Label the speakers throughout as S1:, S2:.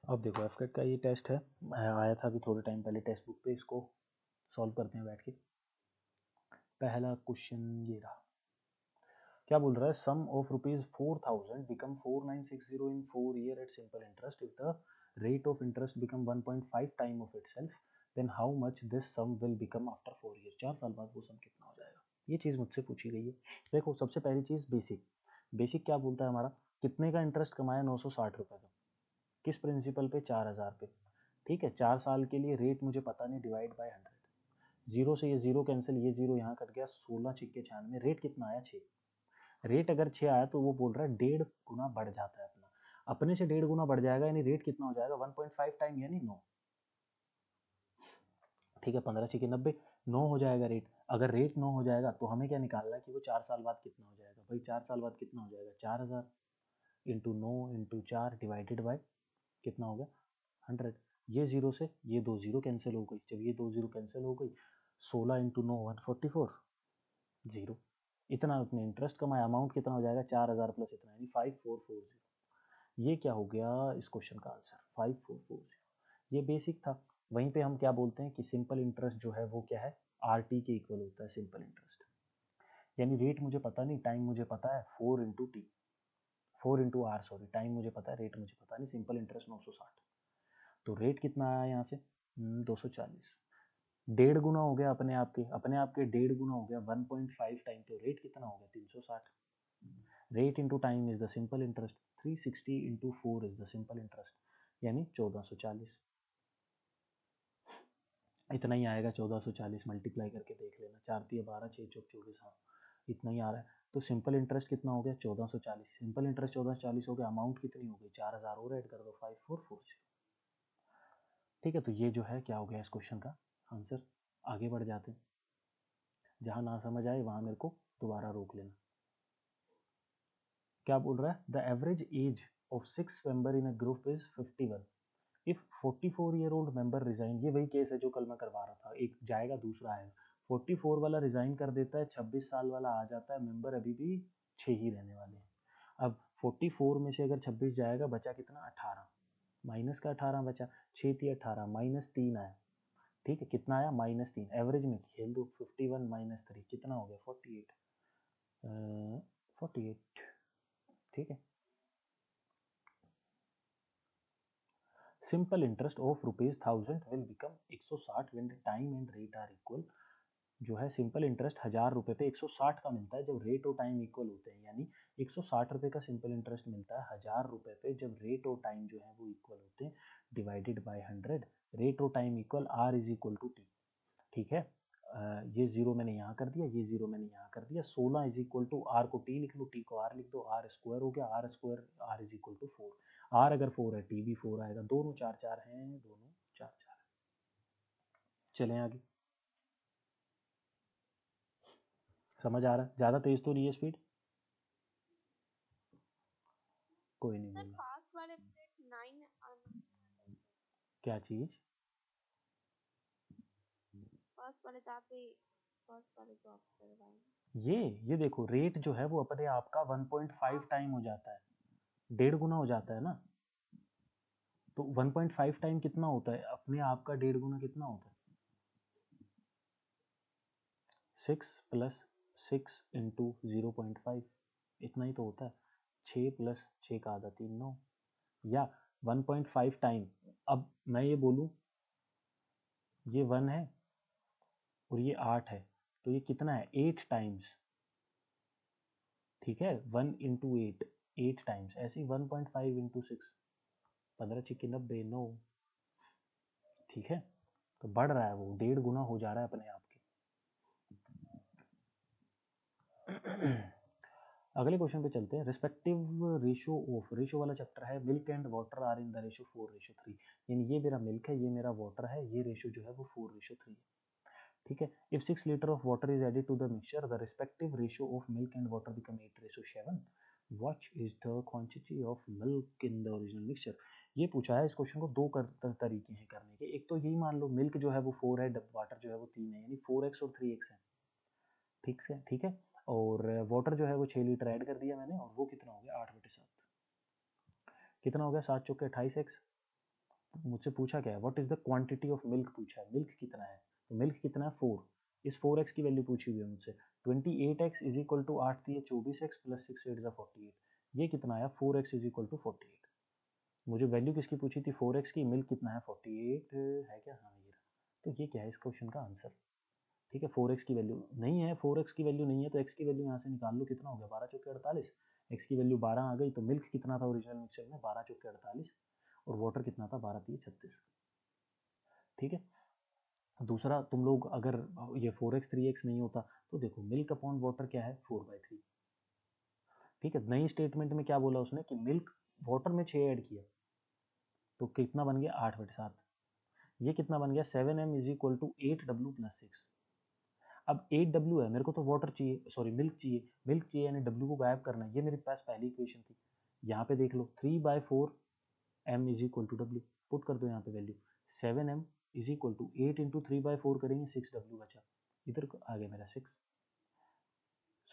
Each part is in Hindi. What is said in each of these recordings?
S1: अब देखो एफकेट का ये टेस्ट है, आया था अभी थोड़े टाइम पहले टेक्स्ट बुक पे, इसको सॉल्व करते हैं बैठ के। पहला क्वेश्चन ये रहा, क्या बोल रहा है, sum of ₹4000 become 4960 in 4 year at simple interest if the rate of interest become 1.5 time of itself then how much this sum will become after 4 years. 4 साल बाद वो सम कितना हो जाएगा, ये चीज़ मुझसे पूछी गई है। देखो सबसे पहली चीज़ बेसिक क्या बोलता है हमारा, कितने का इंटरेस्ट कमाया, 960 रुपये का, किस प्रिंसिपल पे, 4000 पे। ठीक है, 4 साल के लिए रेट मुझे पता नहीं, डिवाइड बाय 100, जीरो से ये जीरो कैंसिल, ये जीरो यहाँ कट गया, 16 छिक्के 96, रेट कितना आया, 6। रेट अगर 6 आया तो वो बोल रहा है 1.5 गुना बढ़ जाता है अपना, अपने से 1.5 गुना बढ़ जाएगा, यानी रेट कितना हो जाएगा, 1.5 टाइम यानी 9। ठीक है, 15 छिके 90, 9 हो जाएगा रेट। अगर रेट 9 हो जाएगा तो हमें क्या निकालना है कि वो 4 साल बाद कितना हो जाएगा। भाई 4 साल बाद कितना हो जाएगा, 4000 इंटू 9 इंटू 4 डिवाइडेड बाय कितना हो गया, 100। ये जीरो से ये 2 जीरो कैंसिल हो गई, जब ये 2 जीरो कैंसिल हो गई, 16 इंटू 9 144, जीरो। इतना अपने इंटरेस्ट कमाया, अमाउंट कितना हो जाएगा, 4000 प्लस इतना यानी 5440। ये क्या हो गया इस क्वेश्चन का आंसर, 5440। ये बेसिक था। वहीं पे हम क्या बोलते हैं कि सिंपल इंटरेस्ट जो है वो क्या है, आर टी के इक्वल होता है सिंपल इंटरेस्ट। यानी रेट मुझे पता नहीं, टाइम मुझे पता है, 4 into T, 4 into R, sorry, time मुझे पता है, रेट मुझे पता नहीं, सिंपल इंटरेस्ट 960। तो रेट कितना आया यहाँ से, 240, 1.5 गुना हो गया अपने आप के 1.5 गुना हो गया, 1.5 टाइम, तो रेट कितना हो गया, 360। Rate into time is the simple interest, 360 into 4 is the simple interest, यानी 1440। इतना ही आएगा, 1440 मल्टीप्लाई करके देख लेना, 4 तिया 12, 6 चौक 24, हाँ इतना ही आ रहा है। तो सिंपल इंटरेस्ट कितना हो गया, 1440, सिंपल इंटरेस्ट 1440 हो गया, अमाउंट कितनी हो गई, 4000 और ऐड कर दो, 5440। ठीक है, तो ये जो है क्या हो गया इस क्वेश्चन का आंसर। आगे बढ़ जाते हैं, जहां ना समझ आए वहां मेरे को दोबारा रोक लेना। क्या बोल रहा है, the average age of 6 member in a group is 51 if 44-year-old member resign. ये वही केस है जो कल मैं करवा रहा था, एक जाएगा दूसरा आएगा, 44 वाला रिजाइन कर देता है, 26 साल वाला आ जाता है, मेंबर अभी भी 6 ही रहने वाले हैं। अब 44 में से अगर 26 जाएगा, बचा कितना, 18, माइनस का 18 बचा, 6 थी 18, माइनस 3 आया। ठीक है, कितना आया, -3, एवरेज में खेल दो, 51 माइनस 3 कितना हो गया, 48, 48। ठीक है, simple interest of ₹1000 will become 160 when the time and rate are equal. जो है सिंपल इंटरेस्ट 1000 रुपये पे 160 का मिलता है जब रेट और टाइम इक्वल होते हैं, यानी 160 रुपये का सिंपल इंटरेस्ट मिलता है 1000 रुपये पे जब रेट और टाइम जो है वो इक्वल होते हैं, डिवाइडेड बाय 100, रेट और time equal, R is equal to T. ठीक है, ये जीरो मैंने यहाँ कर दिया, ये जीरो मैंने यहाँ कर दिया, 16 इज इक्वल टू, आर को टी लिख लो, टी को आर लिख दो, आर स्क्वायर हो गया, R square, R is equal to 4। R अगर 4 है, टी भी 4 आएगा, दोनों 4 4 हैं, दोनों 4 4 है। चलें आगे, समझ आ रहा है, ज़्यादा तेज तो नहीं है स्पीड, कोई नहीं
S2: सर
S1: बोलना।
S2: पास वाले पे 9 आना,
S1: क्या चीज़,
S2: फर्स्ट वाले जहाँ पे फर्स्ट वाले जो आप करवाए।
S1: ये देखो रेट जो है वो अपने आप का 1.5
S2: हाँ
S1: टाइम हो जाता है, 1.5 गुना हो जाता है ना। तो 1.5 टाइम कितना होता है, अपने आप का 1.5 गुना कितना होता है, 6 प्लस 6 इंटू 0.5, इतना ही तो होता है, 6 प्लस 6 का आधा 3 9, या 1.5 टाइम। अब मैं ये बोलूँ, ये 1 है और ये 8 है, तो ये कितना है, 8 टाइम्स। ठीक है, 1 इंटू 8, 8 टाइम्स, ऐसे ही 1.5 इंटू 6, 15 छिक्के 90, 9। ठीक है, तो बढ़ रहा है वो, 1.5 गुना हो जा रहा है अपने आप के। अगले क्वेश्चन पे चलते हैं, रिस्पेक्टिव रेशियो ऑफ, रेशियो वाला चैप्टर है, milk and water are in the ratio 4:3, यानी ये मेरा मिल्क है, ये मेरा वाटर है, ये रेशियो जो है वो 4:3 है। ठीक है, if 6 litre of water is added to the mixture the respective ratio of milk and water become 8:7, what is the quantity of milk in the original mixture. ये पूछा है, इस क्वेश्चन को दो तरीके हैं करने के, एक तो यही मान लो मिल्क जो है वो 4 है, वाटर जो है वो 3 है, यानी 4x और 3x है। ठीक से, ठीक है, और वाटर जो है वो 6 लीटर ऐड कर दिया मैंने, और वो कितना हो गया, 8/7, कितना हो गया, 7 चौके 28x, मुझसे पूछा क्या है, what is the quantity of milk पूछा है, मिल्क कितना है, तो मिल्क कितना है 4, इस 4x की वैल्यू पूछी हुई है मुझसे। 28x इज इक्वल टू 8 दिए 24x प्लस 6 8 48, ये कितना आया 4x इज इक्वल टू 48। मुझे वैल्यू किसकी पूछी थी 4x की, मिल्क कितना है 48 है क्या, हाँ ये रहा। तो ये क्या है इस क्वेश्चन का आंसर। ठीक है 4x की वैल्यू नहीं है, 4x की वैल्यू नहीं है तो x की वैल्यू यहाँ से निकाल लो, कितना हो गया 12 चौके 48, x की वैल्यू 12 आ गई, तो मिल्क कितना था ओरिजिनल मिक्सचर में 12 चौके 48, और वाटर कितना था 12 3 36। ठीक है, दूसरा तुम लोग अगर ये 4x 3x नहीं होता तो देखो मिल्क अपॉन वाटर क्या है 4/3। ठीक है, नई स्टेटमेंट में क्या बोला उसने कि मिल्क वाटर में 6 ऐड किया तो कितना बन गया 8/7, ये कितना बन गया 7m is equal to 8w plus 6। अब 8w है, मेरे को तो वाटर चाहिए, सॉरी मिल्क चाहिए, मिल्क चाहिए यानी w को गायब करना है, ये मेरे पास पहली इक्वेशन थी। यहाँ पे देख लो 3/4m is equal to w, put कर दो यहाँ पे value, 7m is equal to 8 into 3/4 करेंगे 6w बचा, इधर आ गया मेरा 6,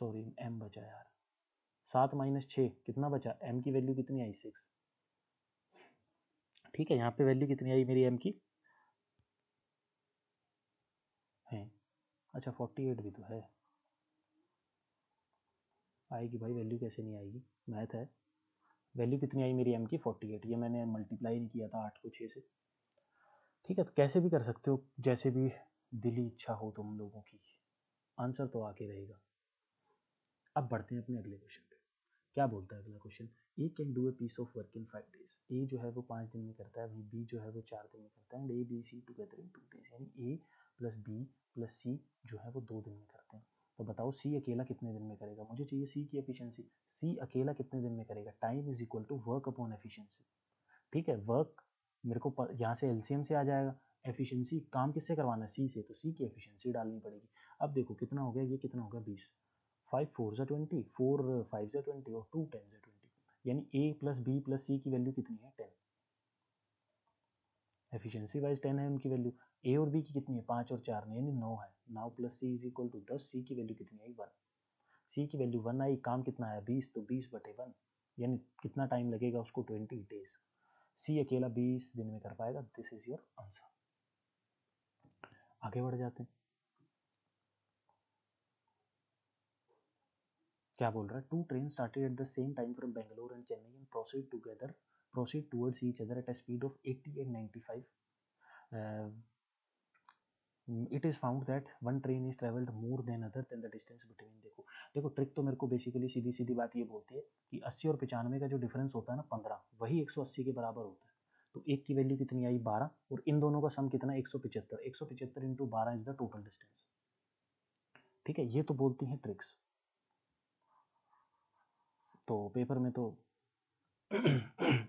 S1: सॉरी m बचा यार, 7 माइनस 6 कितना बचा, m की वैल्यू कितनी आई 6। ठीक है, यहाँ पे वैल्यू कितनी आई मेरी m की है, अच्छा 48 भी तो है, आएगी भाई वैल्यू कैसे नहीं आएगी, मैथ है। वैल्यू कितनी आई मेरी m की 48, ये मैंने मल्टीप्लाई नहीं किया था 8 को 6 से। ठीक है, तो कैसे भी कर सकते हो, जैसे भी दिली इच्छा हो तुम लोगों की, आंसर तो आके रहेगा। अब बढ़ते हैं अपने अगले क्वेश्चन पे, क्या बोलता है अगला question, A can do a piece of work in 5 days, A जो है वो 5 दिन में करता है, वहीं बी जो है वो 4 दिन में करता है, and A B C together in 2 days, यानी A plus B plus C जो है वो 2 दिन में करते हैं। तो बताओ सी अकेला कितने दिन में करेगा, मुझे चाहिए सी की एफिशिएंसी, सी अकेला कितने दिन में करेगा, time is equal to work upon efficiency. ठीक है, वर्क मेरे को यहाँ से एलसीएम से आ जाएगा, एफिशिएंसी काम किससे करवाना है सी से, तो सी की एफिशिएंसी डालनी पड़ेगी। अब देखो कितना हो गया, ये कितना होगा 20, 5 4 ज़ा 20, 4 5 ज़ा 20 और 2 10 ज़ा 20, यानी ए प्लस बी प्लस सी की वैल्यू कितनी है 10, एफिशिएंसी वाइज 10 है उनकी वैल्यू। ए और बी की कितनी है 5 और 4 यानी 9 है, 9 plus C is equal to 10, C की वैल्यू कितनी आई 1, सी की वैल्यू 1 आई, काम कितना आया 20, तो 20/1 यानी कितना टाइम लगेगा उसको 20 डेज, सी अकेला 20 दिन में कर पाएगा, दिस इज योर आंसर। आगे बढ़ जाते हैं, क्या बोल रहा है, 2 train started at the same time from Bangalore and Chennai and proceed towards each other at a speed of 80 and 95, it is found that one train is travelled more than other than the distance between. देखो देखो ट्रिक तो मेरे को बेसिकली सीधी सीधी बात ये बोलती है कि 80 और 95 का जो डिफरेंस होता है ना 15, वही 180 के बराबर होता है। तो एक की वैल्यू कितनी आई 12, और इन दोनों का सम कितना 175, 175 into 12 is the total distance. ठीक है, ये तो बोलती हैं ट्रिक्स, तो पेपर में तो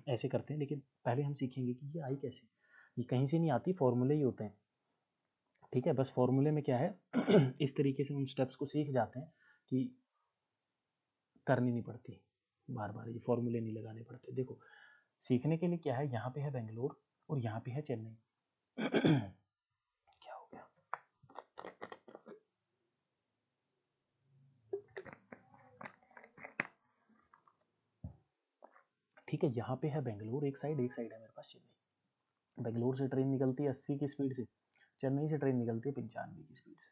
S1: ऐसे करते हैं, लेकिन पहले हम सीखेंगे कि ये आई कैसे, ये कहीं से नहीं आती, फॉर्मूले ही होते हैं। ठीक है, बस फॉर्मूले में क्या है इस तरीके से हम स्टेप्स को सीख जाते हैं कि करनी नहीं पड़ती, बार बार ये फॉर्मूले नहीं लगाने पड़ते। देखो सीखने के लिए क्या है, यहाँ पे है बेंगलोर और यहाँ पे है चेन्नई क्या हो गया, ठीक है, यहाँ पे है बेंगलोर एक साइड है मेरे पास चेन्नई। बेंगलोर से ट्रेन निकलती है 80 की स्पीड से, चेन्नई से ट्रेन निकलती है 95 की स्पीड से,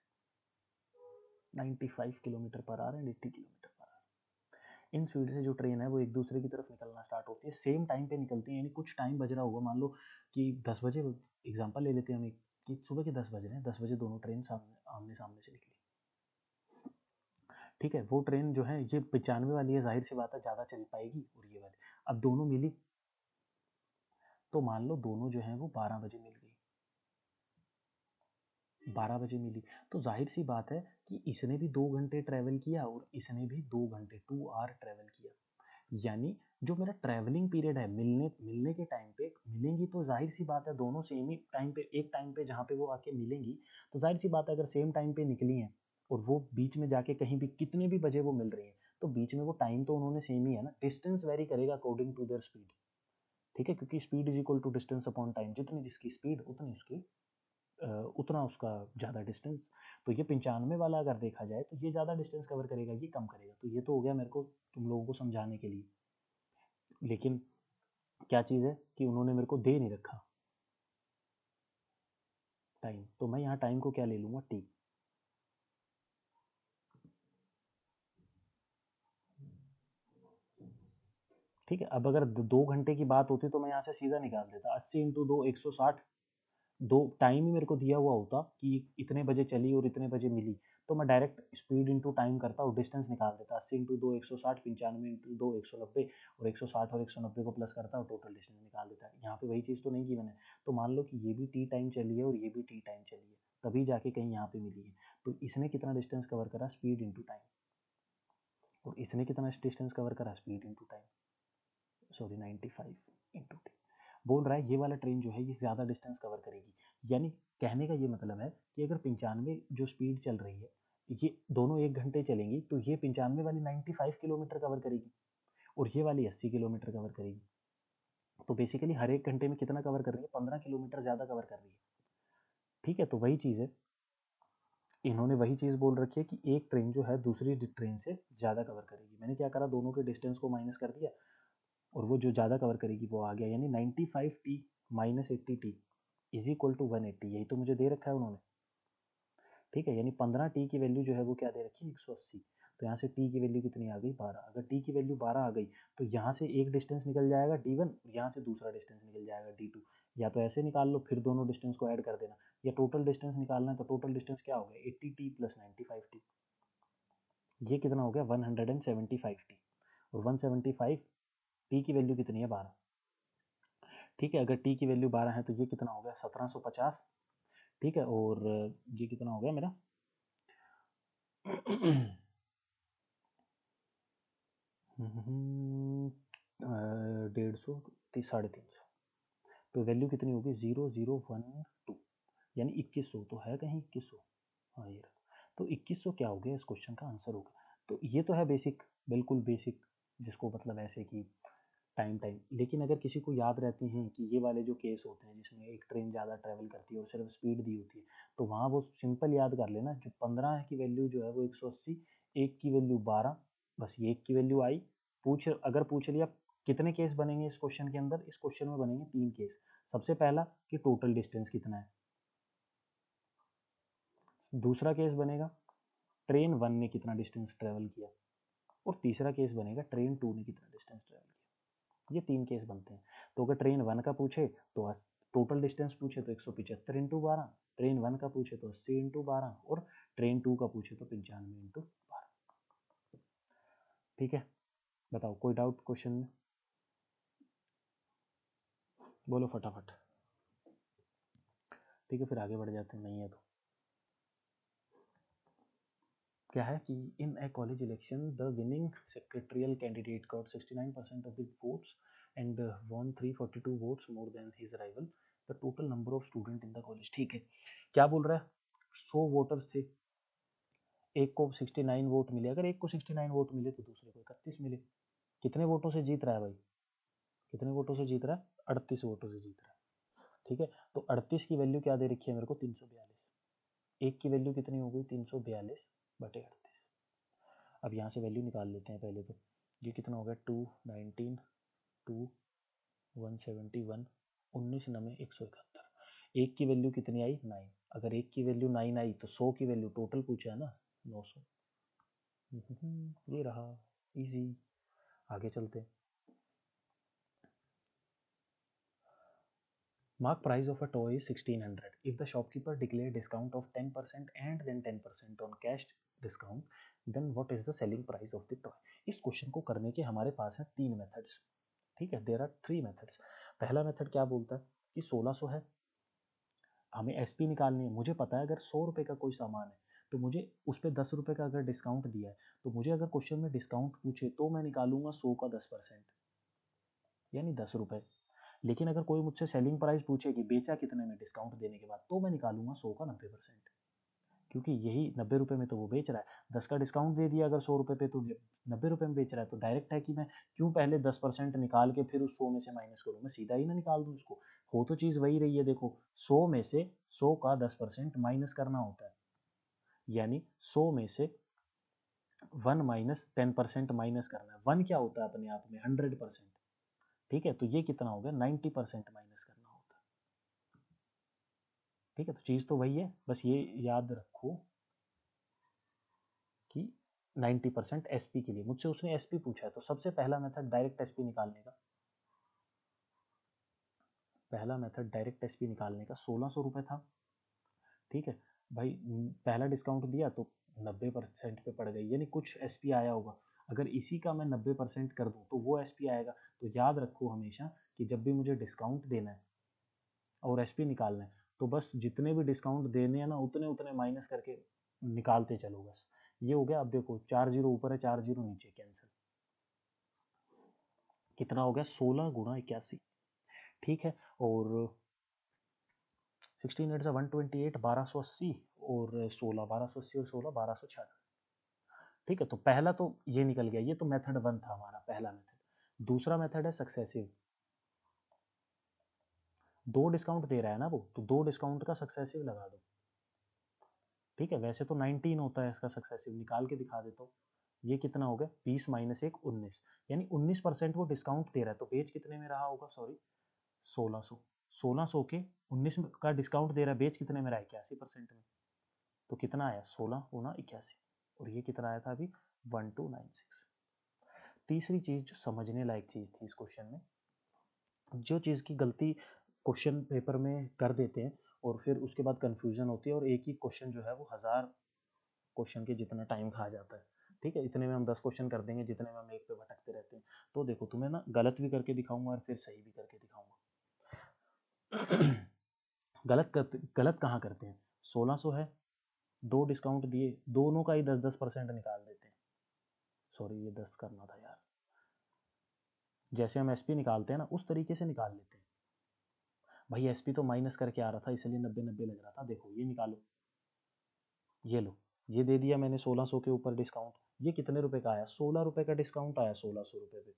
S1: 95 kilometre per hour and 80 kilometre per hour. In speed से जो ट्रेन है वो एक दूसरे की तरफ निकलना स्टार्ट होती है, सेम टाइम पे निकलती है, यानी कुछ टाइम बज रहा होगा, मान लो कि 10 बजे, एग्जांपल ले लेते हैं हम एक, कि सुबह के 10 बज रहे हैं, 10 बजे दोनों ट्रेन आमने सामने से निकली। ठीक है, वो ट्रेन जो है ये 95 वाली है, जाहिर सी बात है ज़्यादा चल पाएगी, और ये वाली अब दोनों मिली, तो मान लो दोनों जो है वो 12 बजे मिल गई, 12 बजे मिली, तो जाहिर सी बात है कि इसने भी 2 घंटे ट्रैवल किया और इसने भी 2 घंटे 2 आवर ट्रैवल किया, यानी जो मेरा ट्रैवलिंग पीरियड है, मिलने मिलने के टाइम पे मिलेंगी, तो जाहिर सी बात है दोनों सेम ही टाइम पे, एक टाइम पे जहाँ पे वो आके मिलेंगी, तो जाहिर सी बात है अगर सेम टाइम पे निकली हैं और वो बीच में जाके कहीं भी कितने भी बजे वो मिल रही हैं, तो बीच में वो टाइम तो उन्होंने सेम ही है ना, डिस्टेंस वेरी करेगा अकॉर्डिंग टू देयर स्पीड। ठीक है, क्योंकि speed is equal to distance upon time, जितनी जिसकी स्पीड उतनी उसकी उतना उसका ज़्यादा डिस्टेंस। तो ये 95 वाला अगर देखा जाए तो ये ज़्यादा डिस्टेंस कवर करेगा, ये कम करेगा, तो ये तो हो गया मेरे को तुम लोगों को समझाने के लिए। लेकिन क्या चीज़ है कि उन्होंने मेरे को दे नहीं रखा, टाइम, तो मैं यहाँ टाइम को क्या ले लूँगा, टी। ठीक है, अब अगर 2 घंटे की बात होती तो मैं यहाँ से सीधा निकाल देता, 80 इंटू 2 160, दो टाइम ही मेरे को दिया हुआ होता कि इतने बजे चली और इतने बजे मिली, तो मैं डायरेक्ट स्पीड इंटू टाइम करता और डिस्टेंस निकाल देता, 80 इंटू 2 160, 95 इंटू 2 190, और 160 और 190 को प्लस करता और टोटल डिस्टेंस निकाल देता। यहाँ पे वही चीज़ तो नहीं की मैंने, तो मान लो कि ये भी टी टाइम चली है और ये भी टी टाइम चली है, तभी जाके कहीं यहाँ पे मिली है। तो इसने कितना डिस्टेंस कवर करा, स्पीड इंटू टाइम, और इसने कितना डिस्टेंस कवर करा, speed into time, sorry 95 into T. बोल रहा है ये वाला ट्रेन जो है ये ज़्यादा डिस्टेंस कवर करेगी, यानी कहने का ये मतलब है कि अगर 95 जो स्पीड चल रही है, ये दोनों 1 घंटे चलेंगी, तो ये 95 वाली 95 किलोमीटर कवर करेगी और ये वाली 80 किलोमीटर कवर करेगी। तो बेसिकली हर 1 घंटे में कितना कवर कर रही है, 15 किलोमीटर ज़्यादा कवर कर रही है। ठीक है, तो वही चीज़ है, इन्होंने वही चीज़ बोल रखी है कि एक ट्रेन जो है दूसरी ट्रेन से ज़्यादा कवर करेगी। मैंने क्या करा, दोनों के डिस्टेंस को माइनस कर दिया और वो जो ज़्यादा कवर करेगी वो आ गया, यानी 95 T minus 80 T is equal to 180, यही तो मुझे दे रखा है उन्होंने। ठीक है, यानी 15 टी की वैल्यू जो है वो क्या दे रखी है, 180। तो यहाँ से टी की वैल्यू कितनी आ गई, 12। अगर टी की वैल्यू 12 आ गई तो यहाँ से एक डिस्टेंस निकल जाएगा d1 और यहाँ से दूसरा डिस्टेंस निकल जाएगा d2। या तो ऐसे निकाल लो, फिर दोनों डिस्टेंस को ऐड कर देना, या टोटल डिस्टेंस निकालना है तो टोटल डिस्टेंस क्या हो गया, 80 टी प्लस 95 टी, ये कितना हो गया 175 टी, और 175 टी की वैल्यू कितनी है, 12। ठीक है, अगर टी की वैल्यू 12 है तो ये कितना हो गया 1750। ठीक है, और ये कितना हो गया मेरा 150, 350, तो वैल्यू कितनी होगी 0012, यानी 2100, तो है कहीं 2100, हाँ ये रहा। तो 2100 क्या हो गया, इस क्वेश्चन का आंसर होगा। तो ये तो है बेसिक, बिल्कुल बेसिक, जिसको मतलब ऐसे कि टाइम टाइम, लेकिन अगर किसी को याद रहती हैं कि ये वाले जो केस होते हैं जिसमें एक ट्रेन ज़्यादा ट्रैवल करती है और सिर्फ स्पीड दी होती है, तो वहाँ वो सिंपल याद कर लेना, जो 15 की वैल्यू जो है वो 180, एक की वैल्यू 12, बस ये एक की वैल्यू आई। अगर पूछ लिया कितने केस बनेंगे इस क्वेश्चन के अंदर, इस क्वेश्चन में बनेंगे 3 केस। सबसे पहला कि टोटल डिस्टेंस कितना है, दूसरा केस बनेगा ट्रेन 1 ने कितना डिस्टेंस ट्रेवल किया, और तीसरा केस बनेगा ट्रेन 2 ने कितना डिस्टेंस ट्रेवल किया। ये 3 केस बनते हैं। तो अगर ट्रेन 1 का पूछे तो टोटल डिस्टेंस पूछे तो 175 इंटू 12, ट्रेन 1 का पूछे तो 80 इंटू 12, और ट्रेन 2 का पूछे तो 95 इंटू 12। ठीक है, बताओ कोई डाउट क्वेश्चन में, बोलो फटाफट। ठीक है, फिर आगे बढ़ जाते हैं, नहीं है तो क्या है कि in a college election the winning secretarial candidate got 69% of the votes and won 342 votes more than his rival, the total number of student in the college. ठीक है, क्या बोल रहा है, 100 वोटर्स थे, एक को 69 वोट मिले, अगर एक को 69 वोट मिले तो दूसरे को 31 मिले। कितने वोटों से जीत रहा है भाई, कितने वोटों से जीत रहा है, 38 वोटों से जीत रहा है। ठीक है, तो 38 की वैल्यू क्या दे रखी है मेरे को, 342, एक की वैल्यू कितनी हो गई 342 बटे 38। अब यहाँ से वैल्यू निकाल लेते हैं पहले तो, ये कितना हो गया 219, 2 171, 19 नमे 171, एक की वैल्यू कितनी आई 9, अगर एक की वैल्यू 9 आई तो 100 की वैल्यू टोटल पूछा है ना 900। ये रहा इजी, आगे चलते हैं। Mark price of a toy is 1600. If the shopkeeper declare discount of 10% and then 10% on cash discount, then what is the selling price of the toy? इस क्वेश्चन को करने के हमारे पास है 3 मेथड्स। ठीक है, देयर आर 3 मेथड्स। पहला मेथड क्या बोलता है कि 1600 है, हमें एसपी निकालनी है, मुझे पता है अगर 100 रुपये का कोई सामान है तो मुझे उस पर 10 रुपये का अगर डिस्काउंट दिया है, तो मुझे अगर क्वेश्चन में डिस्काउंट पूछे तो मैं निकालूंगा 100 का 10%, यानी 10 रुपये। लेकिन अगर कोई मुझसे सेलिंग प्राइस पूछे कि बेचा कितने में डिस्काउंट देने के बाद, तो मैं निकालूंगा 100 का 90%, क्योंकि यही 90 रुपये में तो वो बेच रहा है, 10 का डिस्काउंट दे दिया अगर 100 रुपये पे, तो 90 रुपये में बेच रहा है, तो डायरेक्ट है कि मैं क्यों पहले 10% निकाल के फिर उस 100 में से माइनस करूँ, मैं सीधा ही ना निकाल दूँ उसको। हो तो चीज़ वही रही है, देखो 100 में से 100 का 10% माइनस करना होता है, यानी 100 में से 1 माइनस 10% माइनस करना है। 1 क्या होता है अपने आप में 100%। ठीक है, तो ये कितना हो गया 90% माइनस करना होता है। ठीक है, तो चीज़ तो वही है, बस ये याद रखो कि 90% एसपी के लिए। मुझसे उसने एसपी पूछा है, तो सबसे पहला मेथड डायरेक्ट एसपी निकालने का, पहला मेथड डायरेक्ट एसपी निकालने का 1600 रुपये था। ठीक है भाई, पहला डिस्काउंट दिया तो 90% पे पड़ गई, यानी कुछ एसपी आया होगा। अगर इसी का मैं 90% कर दूं तो वो एसपी आएगा। तो याद रखो हमेशा कि जब भी मुझे डिस्काउंट देना है और एसपी निकालना है, तो बस जितने भी डिस्काउंट देने हैं ना, उतने उतने माइनस करके निकालते चलो बस। ये हो गया। अब देखो 4 जीरो ऊपर है, 4 जीरो नीचे, कैंसिल। कितना हो गया? 16 गुणा 81। ठीक है, और 16 एट 128, 1280 और 16, 1280 और 16, 1296। ठीक है, तो पहला तो ये निकल गया, ये तो मेथड 1 था हमारा, पहला मेथड। दूसरा मेथड है सक्सेसिव। दो डिस्काउंट दे रहा है ना वो, तो दो डिस्काउंट का सक्सेसिव लगा दो। ठीक है, वैसे तो 19 होता है इसका सक्सेसिव, निकाल के दिखा देता हूँ। ये कितना हो गया? 20 माइनस 1, 19, यानी 19% वो डिस्काउंट दे रहा है। तो बेच कितने में रहा होगा? सॉरी, 1600। 1600 के 19 का डिस्काउंट दे रहा है, बेच कितने में रहा है? 81% में। तो कितना आया? 16 गुना 81। और ये कितना आया था अभी? 1296। तीसरी चीज जो समझने लायक चीज थी इस क्वेश्चन में, जो चीज की गलती क्वेश्चन पेपर में कर देते हैं और फिर उसके बाद कंफ्यूजन होती है, और एक ही क्वेश्चन जो है वो 1000 क्वेश्चन के जितना टाइम खा जाता है। ठीक है, इतने में हम 10 क्वेश्चन कर देंगे जितने में हम एक पे भटकते रहते हैं। तो देखो, तुम्हें ना गलत भी करके दिखाऊंगा और फिर सही भी करके दिखाऊंगा। गलत कहाँ करते हैं? 1600 है, दो डिस्काउंट दिए, दोनों का ही 10-10% निकाल देते हैं। सॉरी, ये 10 करना था यार। जैसे हम एसपी निकालते हैं ना, उस तरीके से निकाल लेते हैं। भाई एसपी तो माइनस करके आ रहा था, इसलिए 90-90 लग रहा था। देखो ये निकालो, ये लो, ये दे दिया मैंने 1600 के ऊपर डिस्काउंट। ये कितने रुपए का आया? 16 रुपए का डिस्काउंट आया 1600 रुपए पे।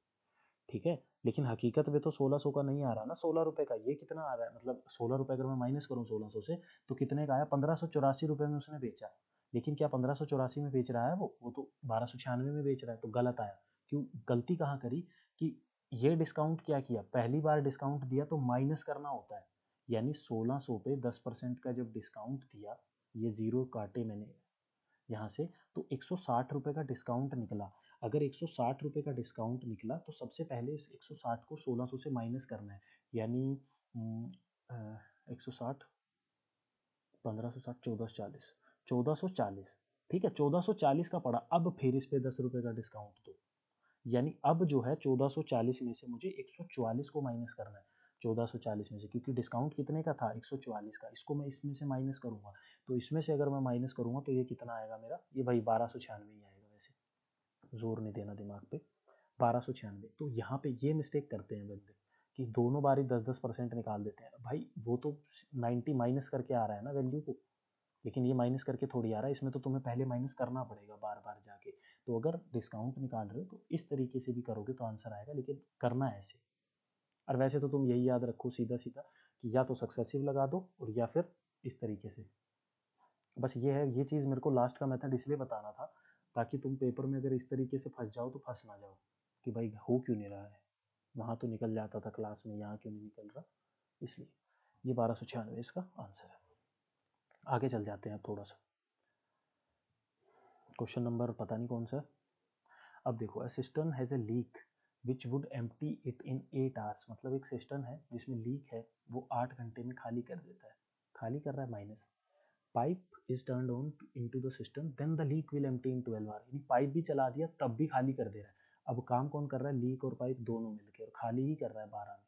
S1: ठीक है, लेकिन हकीकत में तो 1600 का नहीं आ रहा ना, 16 रुपए का। ये कितना आ रहा है? मतलब 16 रुपए अगर मैं माइनस करूँ 1600 से, तो कितने का आया? 1584 रुपए में उसने बेचा। लेकिन क्या 1584 में बेच रहा है वो तो 1296 में बेच रहा है। तो गलत आया। क्यों? गलती कहाँ करी कि ये डिस्काउंट क्या किया, पहली बार डिस्काउंट दिया तो माइनस करना होता है। यानी 1600 पे 10% का जब डिस्काउंट दिया, ये जीरो काटे मैंने यहाँ से, तो 160 रुपए का डिस्काउंट निकला। अगर 160 रुपए का डिस्काउंट निकला तो सबसे पहले इस 160 को 1600 से माइनस करना है। यानी 160, 1560, 1440, 1440। ठीक है, 1440 का पड़ा। अब फिर इस पे 10 रुपए का डिस्काउंट दो, यानी अब जो है 1440 में से मुझे 144 को माइनस करना है। 1440 में से, क्योंकि डिस्काउंट कितने का था? 144 का। इसको मैं इसमें से माइनस करूंगा, तो इसमें से अगर मैं माइनस करूंगा तो ये कितना आएगा मेरा? ये भाई 1296 ही आएगा। वैसे जोर नहीं देना दिमाग पे, 1296। तो यहाँ पे ये मिस्टेक करते हैं बंदे कि दोनों बारी 10-10% निकाल देते हैं। भाई वो तो 90 माइनस करके आ रहा है ना वैल्यू को, लेकिन ये माइनस करके थोड़ी आ रहा है। इसमें तो तुम्हें पहले माइनस करना पड़ेगा बार बार जाके। तो अगर डिस्काउंट निकाल रहे हो तो इस तरीके से भी करोगे तो आंसर आएगा, लेकिन करना है ऐसे। और वैसे तो तुम यही याद रखो सीधा सीधा कि या तो सक्सेसिव लगा दो और या फिर इस तरीके से। बस ये है, ये चीज़ मेरे को लास्ट का मेथड इसलिए बताना था ताकि तुम पेपर में अगर इस तरीके से फंस जाओ तो फंस ना जाओ कि भाई हो क्यों नहीं रहा है, वहाँ तो निकल जाता था क्लास में, यहाँ क्यों नहीं निकल रहा। इसलिए ये 1296 इसका आंसर है। आगे चल जाते हैं अब थोड़ा सा। क्वेश्चन नंबर पता नहीं कौन सा है। अब देखो, a system has a leak which would empty it in 8 hours. मतलब एक सिस्टम है जिसमें लीक है, वो 8 घंटे में खाली कर देता है। खाली कर रहा है minus. Pipe is turn on into the system then the leak will empty in 12 hour. यानी पाइप भी चला दिया तब भी खाली कर दे रहा है। अब काम कौन कर रहा है? लीक और पाइप दोनों मिलकर, और खाली ही कर रहा है 12 में।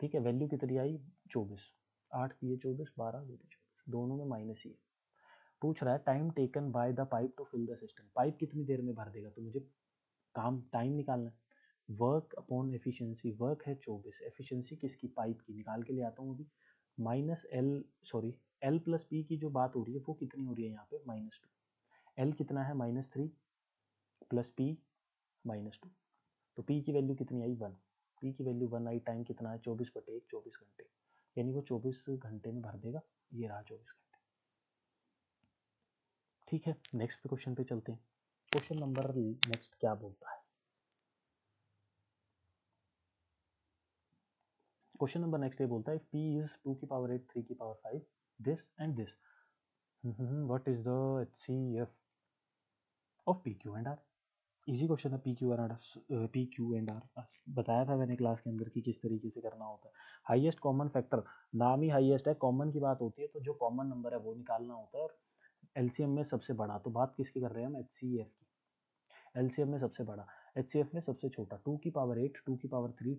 S1: ठीक है, वैल्यू कितनी आई? 24। 8 दिए 24, 12 दिए 24, दोनों में माइनस ही है। पूछ रहा है time taken by the pipe to fill the system. Pipe कितनी देर में भर देगा, तो मुझे काम टाइम निकालना है। वर्क अपॉन एफिशिएंसी, वर्क है 24, एफिशिएंसी किसकी? पाइप की। निकाल के ले आता हूँ अभी। Minus L, sorry, L plus P की जो बात हो रही है वो कितनी हो रही है यहाँ पे? -2। एल कितना है? -3 प्लस पी -2। तो पी की वैल्यू कितनी आई? 1। पी की वैल्यू 1 आई। टाइम कितना है? 24/1, 24 घंटे। यानी वो 24 घंटे में भर देगा। ये रहा 24 घंटे। ठीक है, नेक्स्ट पे क्वेश्चन पे चलते हैं। क्वेश्चन नंबर नेक्स्ट क्या बोलता है? क्वेश्चन नंबर नेक्स्ट ये बोलता है p is 2 की पावर 8 3 की power 5 this and this what is the HCF of PQ and R। Easy question है PQ and R बताया था मैंने क्लास के अंदर कि किस तरीके से करना होता है। हाईएस्ट कॉमन फैक्टर, नाम ही हाईएस्ट है, कॉमन की बात होती है तो जो कॉमन नंबर है वो निकालना होता है, और एलसीएम में सबसे बड़ा, तो बात किसकी कर रहे हैं हम, एचसीएफ की। एलसीएम में सबसे बड़ा, एचसीएफ में सबसे छोटा, 2 की पावर 8 2 की पावर 3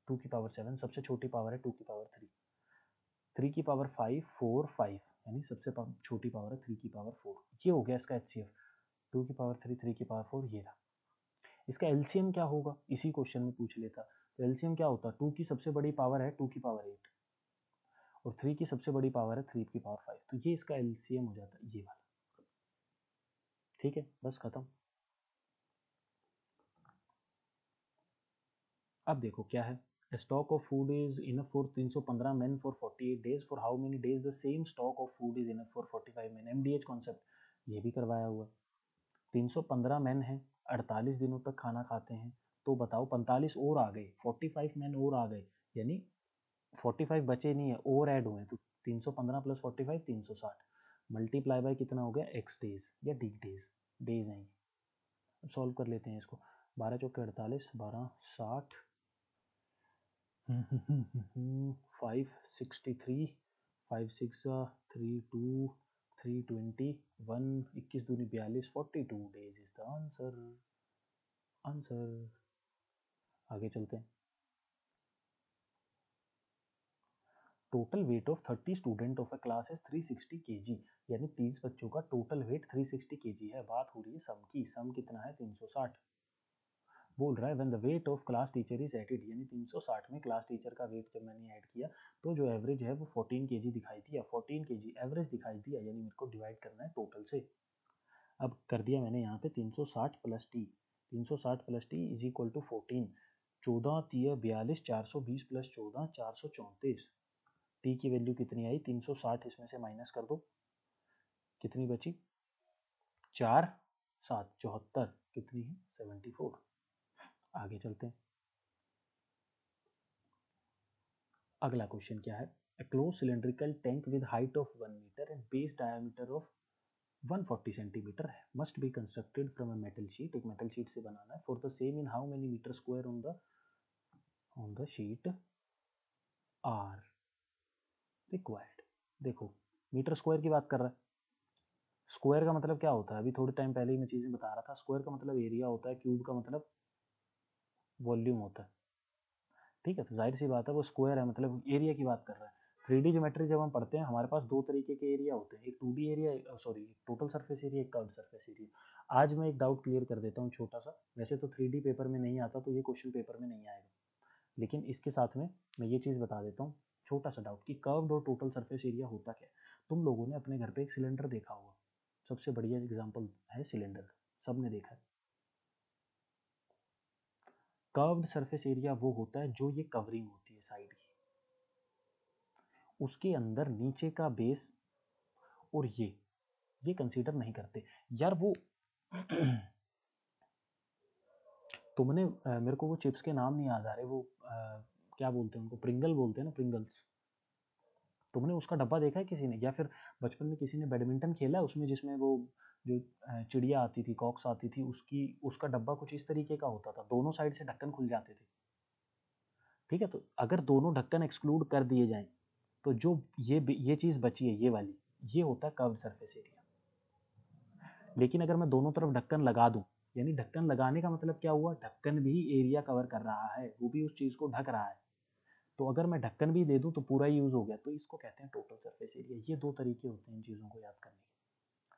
S1: 2 की पावर 7, सबसे छोटी पावर है 2 की पावर 3, 3 की पावर 5 4 5, यानी सबसे छोटी पावर है 3 की पावर 4। ये हो गया इसका एचसीएफ, 2 की पावर 3 3 की पावर 4, ये रहा। इसका एलसीएम क्या होगा, इसी क्वेश्चन में पूछ लेता। तो एलसीएम क्या होता है, 2 की सबसे बड़ी पावर है 2 की पावर 8 और 3 की सबसे बड़ी पावर है 3 की पावर 5, तो ये इसका एलसीएम हो जाता है, ये वाला। ठीक है, बस खत्म। अब देखो क्या है, stock of food is enough for 315 main for 48 days, for how many days the same stock of food is enough for 45 main, MDH concept, ये भी करवाया हुआ। 315 मेन है, 48 दिनों तक खाना खाते हैं, तो बताओ 45 और आ गए, 45 मेन और आ गए, यानी 45 बचे नहीं है, और ऐड हुए, तो 315 प्लस 45 360 मल्टीप्लाई बाय कितना हो गया, एक्स डेज या डी डेज, डेज हैं ये। सॉल्व कर लेते हैं इसको, 12 चौके 48, 12 60 563 5 6 32 320 1 21 दूनी 42 42 डेज इज द आंसर। आगे चलते हैं। Total weight of 30 student of a class is 360 kg, यानी 30 बच्चों का टोटल वेट 360 kg है। बात हो रही है सम की, सम कितना है 360। बोल रहा है when the weight of class teacher is added, यानी 360 में क्लास टीचर का वेट जब मैंने ऐड किया तो जो एवरेज है वो 14 kg दिखाई दिया, 14 kg एवरेज दिखाई दिया, यानी मेरे को डिवाइड करना है टोटल से। अब कर दिया मैंने यहाँ पे 360 plus T, 360 plus T is equal to 14, 14 तिया 42, 420 प्लस 14 434। टी की वैल्यू कितनी आई, 360, इसमें से माइनस कर दो, कितनी बची, 4 7 74, कितनी है 74। आगे चलते हैं। अगला क्वेश्चन क्या है, a closed cylindrical tank with height of 1 meter and base diameter of 140 centimeter must be constructed from a metal sheet, एक metal sheet से बनाना है, for the same in how many meter square on the sheet are required। देखो मीटर स्क्वायर की बात कर रहा है, स्क्वायर का मतलब क्या होता है, अभी थोड़े टाइम पहले ही मैं चीज़ें बता रहा था, स्क्वायर का मतलब एरिया होता है, क्यूब का मतलब वॉल्यूम होता है। ठीक है, तो जाहिर सी बात है वो स्क्वायर है, मतलब एरिया की बात कर रहा है। 3D ज्योमेट्री जब हम पढ़ते हैं हमारे पास दो तरीके के एरिया होते हैं, एक 2D area, sorry total surface area, एक कर्व्ड सरफेस एरिया। आज मैं एक डाउट क्लियर कर देता हूँ छोटा सा, वैसे तो 3D पेपर में नहीं आता, तो ये क्वेश्चन पेपर में नहीं आएगा, लेकिन इसके साथ में मैं ये चीज़ बता देता हूँ, छोटा सा डाउट, कि कर्व्ड और टोटल सरफेस एरिया होता क्या है। तुम लोगों ने अपने घर पे एक सिलेंडर देखा होगा, सबसे बढ़िया एग्जाम्पल है सिलेंडर, सबने देखा है। कर्व्ड सरफेस एरिया वो होता है जो ये कवरिंग होती है साइड की, उसके अंदर नीचे का बेस, और ये कंसीडर नहीं करते यार। वो तुमने मेरे को वो चिप्स के नाम नहीं याद आ रहे, वो क्या बोलते हैं उनको, प्रिंगल बोलते हैं ना, प्रिंगल्स। तुमने उसका डब्बा देखा है किसी ने, या फिर बचपन में किसी ने बैडमिंटन खेला है उसमें, जिसमें वो जो चिड़िया आती थी, कॉक्स आती थी, उसका डब्बा कुछ इस तरीके का होता था, दोनों साइड से ढक्कन खुल जाते थे। ठीक है, तो अगर दोनों ढक्कन एक्सक्लूड कर दिए जाएं तो जो ये चीज़ बची है, ये वाली, ये होता है कर्व्ड सरफेस एरिया। लेकिन अगर मैं दोनों तरफ ढक्कन लगा दूं, यानी ढक्कन लगाने का मतलब क्या हुआ, ढक्कन भी एरिया कवर कर रहा है, वो भी उस चीज़ को ढक रहा है, तो अगर मैं ढक्कन भी दे दूं तो पूरा यूज हो गया, तो इसको कहते हैं टोटल सरफेस एरिया। ये दो तरीके होते हैं इन चीज़ों को याद करने के।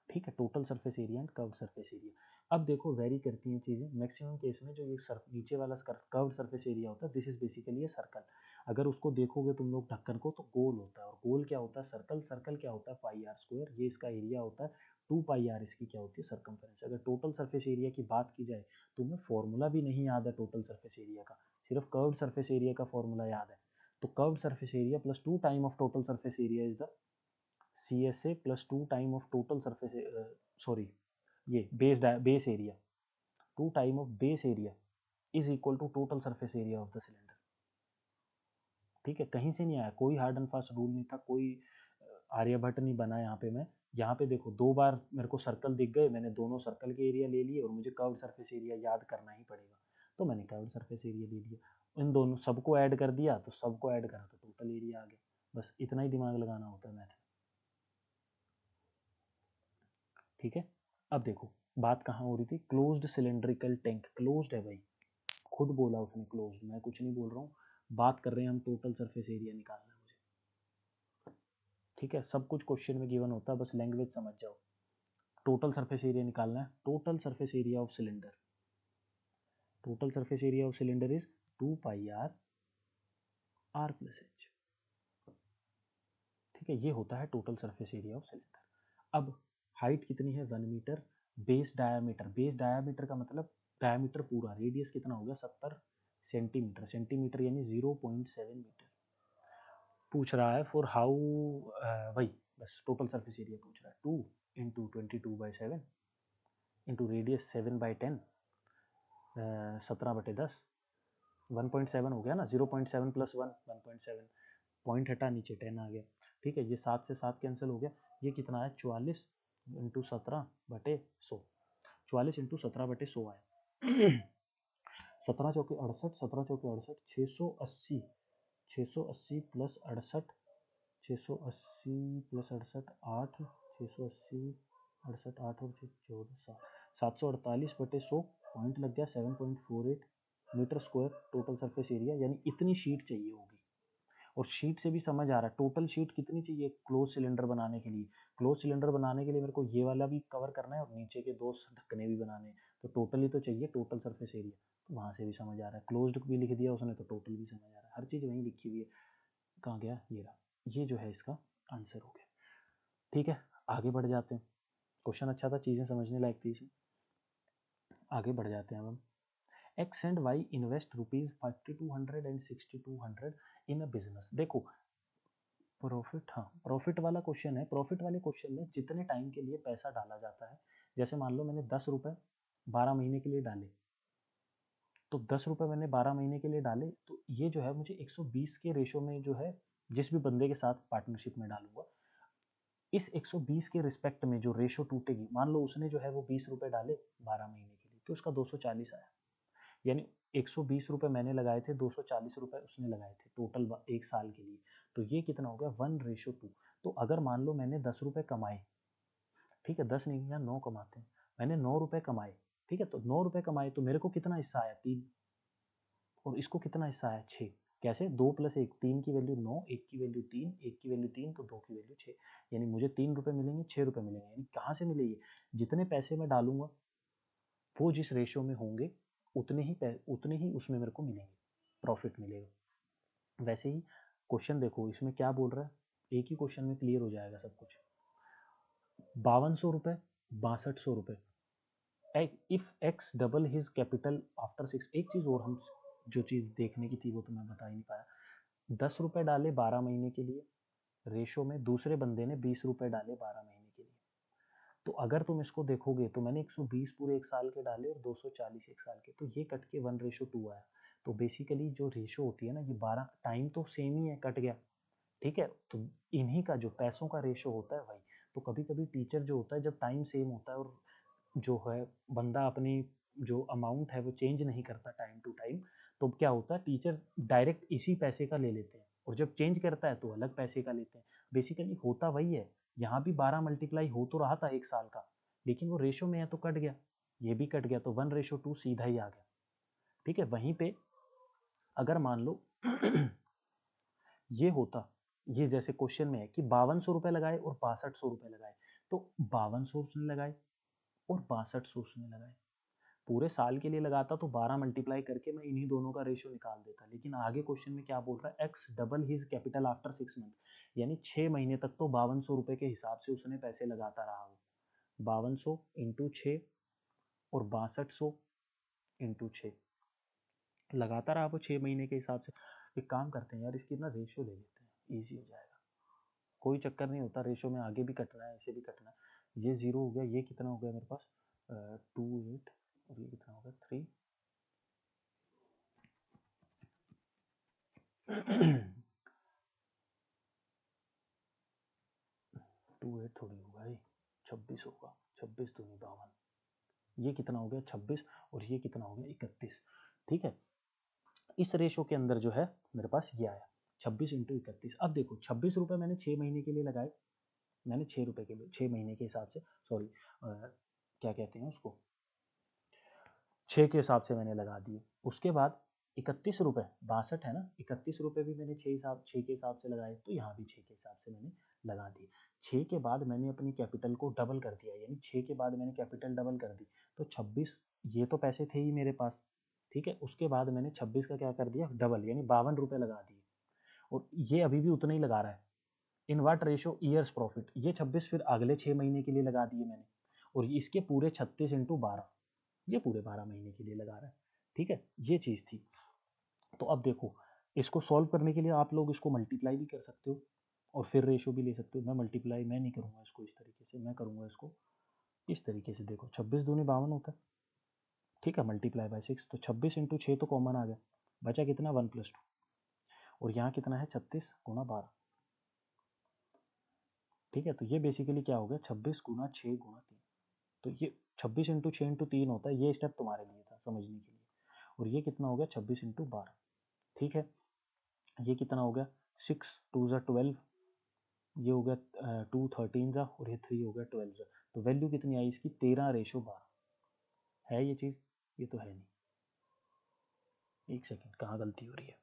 S1: ठीक है, total surface area and curved surface area. अब देखो वेरी करती हैं चीज़ें, मैक्सिमम केस में जो ये नीचे वाला कर्व्ड सरफेस एरिया होता है, this is basically a circle. अगर उसको देखोगे तुम लोग ढक्कन को, तो गोल होता है, और गोल क्या होता है, सर्कल, सर्कल क्या होता है, पाई आर स्क्वायर, ये इसका एरिया होता है, 2 पाई आर इसकी क्या होती है, सर्कमफेरेंस। अगर टोटल सरफेस एरिया की बात की जाए तो हमें फॉर्मूला भी नहीं याद है टोटल सरफेस एरिया का, सिर्फ कर्व्ड सरफेस एरिया का फॉर्मूला याद है। तो curved surface area plus 2 time of total surface area is the CSA plus 2 time of total surface, sorry ये base area, 2 time of base area is equal to total surface area of the cylinder. ठीक है, कहीं से नहीं आया, कोई हार्ड एंड फास्ट रूल नहीं था, कोई आर्यभट्ट नहीं बना यहाँ पे मैं। यहाँ पे देखो 2 बार मेरे को सर्कल दिख गए, मैंने दोनों सर्कल के एरिया ले लिए और मुझे कर्व्ड सरफेस एरिया याद करना ही पड़ेगा, तो मैंने कर्व्ड सरफेस एरिया ले लिया। इन दोनों सबको ऐड कर दिया, तो सबको ऐड करा तो टोटल एरिया आ गया। बस इतना ही दिमाग लगाना होता है मैथ में। ठीक है, अब देखो बात कहाँ हो रही थी, क्लोज्ड सिलेंड्रिकल टैंक, क्लोज्ड है भाई, खुद बोला उसने क्लोज्ड, मैं कुछ नहीं बोल रहा हूँ। बात कर रहे हैं हम टोटल सरफेस एरिया निकालना है मुझे। ठीक है, सब कुछ क्वेश्चन में गिवन होता है, बस लैंग्वेज समझ जाओ। टोटल सरफेस एरिया निकालना है, total surface area of cylinder, total surface area of cylinder is 2 pi R R plus H. ठीक है, ये होता है total surface area of cylinder. अब हाइट कितनी है 1 metre, base diameter, base diameter का मतलब डायामीटर पूरा, रेडियस कितना हो गया 70 सेंटीमीटर, सेंटीमीटर यानी 0.7 मीटर। पूछ रहा है फॉर हाउ, वही बस टोटल सरफेस एरिया पूछ रहा है, 2 इंटू 22/7 इंटू रेडियस 7/10, 17/10, 1.7 हो गया ना, 0.7 प्लस 1 1.7, पॉइंट हटा नीचे 10 आ गया। ठीक है, ये 7 से 7 कैंसिल हो गया, ये कितना है 44 इंटू 17/100, 44 इंटू 17/100 आया। 17 चौके 68, 17 चौके 68, 680, 680 प्लस 68, 680 प्लस 68 8, 680 68 8 और 14 748/100, पॉइंट लग गया 7.48 metre square total surface area, यानी इतनी शीट चाहिए होगी। और शीट से भी समझ आ रहा है टोटल शीट कितनी चाहिए क्लोज सिलेंडर बनाने के लिए। क्लोज सिलेंडर बनाने के लिए मेरे को ये वाला भी कवर करना है और नीचे के 2 ढक्कने भी बनाने हैं, तो टोटल ही तो चाहिए टोटल सरफेस एरिया, तो वहाँ से भी समझ आ रहा है, क्लोज्ड भी लिख दिया उसने तो टोटल भी समझ आ रहा है, हर चीज़ वहीं लिखी हुई है। कहाँ गया, ये रहा, ये जो है इसका आंसर हो गया। ठीक है, आगे बढ़ जाते हैं, क्वेश्चन अच्छा था, चीज़ें समझने लायक थी इसमें, आगे बढ़ जाते हैं अब हम। X and Y invest rupees 5200 and 6200 in a business. देखो प्रॉफिट, हाँ प्रॉफिट वाला क्वेश्चन है, प्रॉफिट वाले क्वेश्चन में जितने टाइम के लिए पैसा डाला जाता है, जैसे मान लो मैंने 10 रुपये 12 महीने के लिए डाले, तो 10 रुपये मैंने 12 महीने के लिए डाले, तो ये जो है मुझे 120 के रेशो में जो है, जिस भी बंदे के साथ पार्टनरशिप में डालूंगा, इस 120 के रिस्पेक्ट में जो रेशो टूटेगी, मान लो उसने जो है वो 20 रुपये डाले 12 महीने के लिए, तो उसका 240 आया, यानी 120 रुपये मैंने लगाए थे, 240 रुपये उसने लगाए थे, टोटल 1 साल के लिए, तो ये कितना हो गया 1:2। तो अगर मान लो मैंने 10 रुपये कमाए, ठीक है 10 नहीं, यहाँ 9 कमाते हैं, मैंने 9 रुपये कमाए, ठीक है, तो 9 रुपये कमाए तो मेरे को कितना हिस्सा आया 3, और इसको कितना हिस्सा आया 6। कैसे, 2 + 1, 3 की वैल्यू 9, 1 की वैल्यू 3, 1 की वैल्यू 3, तो 2 की वैल्यू 6, यानी मुझे 3 रुपये मिलेंगे, 6 रुपये मिलेंगे, यानी कहाँ से मिलेंगे, जितने पैसे मैं डालूंगा वो जिस रेशो में होंगे उतने ही उसमें मेरे को मिलेंगे, प्रॉफिट मिलेगा। वैसे ही क्वेश्चन देखो इसमें क्या बोल रहा है, एक ही क्वेश्चन में क्लियर हो जाएगा सब कुछ। 5200 रुपये, 6200 रुपये, if x double his capital after 6, एक चीज़ और हम जो चीज़ देखने की थी वो तो मैं बता ही नहीं पाया, 10 रुपये डाले 12 महीने के लिए रेशो में, दूसरे बंदे ने 20 रुपये डाले 12 महीने के लिए, तो अगर तुम इसको देखोगे तो मैंने 120 पूरे 1 साल के डाले और 240 1 साल के, तो ये कट के 1:2 आया। तो बेसिकली जो रेशो होती है ना, ये 12, टाइम तो सेम ही है, कट गया, ठीक है, तो इन्हीं का जो पैसों का रेशो होता है वही। तो कभी कभी टीचर जो होता है, जब टाइम सेम होता है और जो है बंदा अपनी जो अमाउंट है वो चेंज नहीं करता टाइम टू टाइम, तो क्या होता है टीचर डायरेक्ट इसी पैसे का ले लेते हैं, और जब चेंज करता है तो अलग पैसे का लेते हैं। बेसिकली होता वही है, यहाँ भी 12 मल्टीप्लाई हो तो रहा था 1 साल का, लेकिन वो रेशो में है तो कट गया, ये भी कट गया, तो 1:2 सीधा ही आ गया। ठीक है, वहीं पे अगर मान लो ये होता, ये जैसे क्वेश्चन में है कि 5200 रुपये लगाए और 6200 रुपये लगाए, तो 5200 उसने लगाए और 6200 उसने लगाए, पूरे साल के लिए लगाता तो 12 मल्टीप्लाई करके मैं इन्हीं दोनों का रेशियो निकाल देता, लेकिन आगे क्वेश्चन में क्या बोल रहा है, x double his capital after 6 month, यानी 6 महीने तक तो 5200 रुपये के हिसाब से उसने पैसे लगाता रहा हो, 5200 इंटू 6 और 6200 इंटू 6 लगाता रहा वो 6 महीने के हिसाब से। एक काम करते हैं यार, इसकी ना रेशियो ले लेते हैं, ईजी हो जाएगा, कोई चक्कर नहीं होता, रेशियो में आगे भी कटना है ऐसे भी कटना है। ये 0 हो गया, ये कितना हो गया मेरे पास 2 8, और ये कितना होगा 3 28 थोड़ी होगा ये, 26 होगा, 26 दूनी 52, ये कितना हो गया 26 और ये कितना हो गया 31। ठीक है, इस रेशो के अंदर जो है मेरे पास ये आया 26 इंटू 31। अब देखो 26 रुपये मैंने 6 महीने के लिए लगाए, मैंने 6 रुपये के लिए 6 महीने के हिसाब से, सॉरी क्या कहते हैं उसको, 6 के हिसाब से मैंने लगा दिए। उसके बाद 31 रुपये, 62 है ना, 31 रुपये भी मैंने 6 के हिसाब से लगाए, तो यहाँ भी 6 के हिसाब से मैंने लगा दिए। 6 के बाद मैंने अपनी कैपिटल को डबल कर दिया, यानी 6 के बाद मैंने कैपिटल डबल कर दी, तो 26, ये तो पैसे थे ही मेरे पास, ठीक है। उसके बाद मैंने 26 का क्या कर दिया डबल, यानी 52 रुपये लगा दिए, और ये अभी भी उतना ही लगा रहा है। In what ratio, years profit, ये 26 फिर अगले 6 महीने के लिए लगा दिए मैंने, और इसके पूरे 36 इंटू 12, ये पूरे 12 महीने के लिए लगा रहा है। ठीक है, ये चीज़ थी। तो अब देखो, इसको सॉल्व करने के लिए आप लोग इसको मल्टीप्लाई भी कर सकते हो और फिर रेशो भी ले सकते हो। मैं मल्टीप्लाई मैं नहीं करूँगा इसको इस तरीके से, मैं करूँगा इसको इस तरीके से। देखो 26 दूनी 52 होता है, ठीक है, मल्टीप्लाई बाय 6, तो 26 इंटू 6 तो कॉमन आ गया, बचा कितना 1 + 2, और यहाँ कितना है 36 गुना 12, ठीक है। तो ये बेसिकली क्या हो गया 26 गुना 6 गुना 3, तो ये 26 इंटू 6 इंटू 3 होता है, ये स्टेप तुम्हारे लिए था समझने के लिए। और ये कितना हो गया 26 इंटू 12, ठीक है। ये कितना हो गया 6 2 ज़ा 12, ये हो गया 2 13 ज़ा, और ये 3 हो गया 12 ज़ा। तो वैल्यू कितनी आई इसकी 13/12, है ये चीज़, ये तो है नहीं। एक सेकेंड, कहाँ गलती हो रही है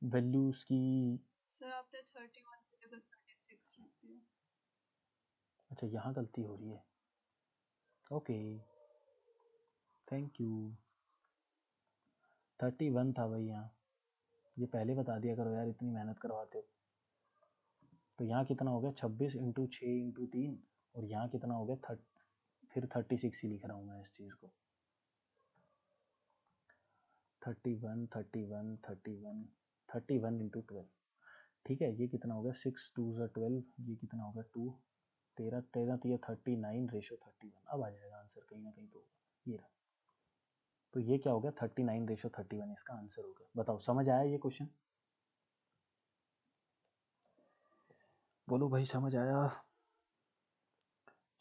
S1: वैल्यूज की,
S2: सर आपने 31 की जगह 36 रख दिया।
S1: अच्छा यहाँ गलती हो रही है, ओके थैंक यू। 31 था भाई यहाँ, ये पहले बता दिया करो यार, इतनी मेहनत करवाते हो। तो यहाँ कितना हो गया 26 इंटू 6 इंटू 3, और यहाँ कितना हो गया फिर 36 ही लिख रहा हूँ मैं इस चीज़ को, 31 31 31 31 इंटू 12, ठीक है। ये कितना हो गया 6 2 ज़ा 12, ये कितना हो गया 2 13 13 तो ये 39/31, अब आ जाएगा आंसर कहीं ना कहीं तो होगा, ये रहा। तो ये क्या हो गया 39/31, इसका आंसर हो गया। बताओ समझ आया ये क्वेश्चन, बोलो भाई समझ आया।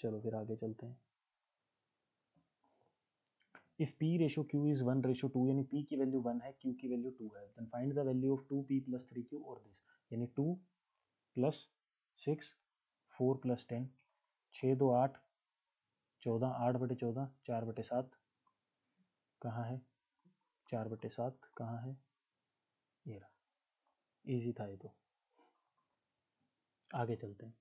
S1: चलो फिर आगे चलते हैं। If p ratio q is 1/2, यानी p की वैल्यू 1 है, q की वैल्यू 2 है, then find the value of 2p + 3q और दिस, यानी 2 + 6 4 + 10, 6 2 8 14, 8/14 4/7, कहाँ है 4/7, कहाँ है, ये रहा, इजी था ये तो। आगे चलते हैं।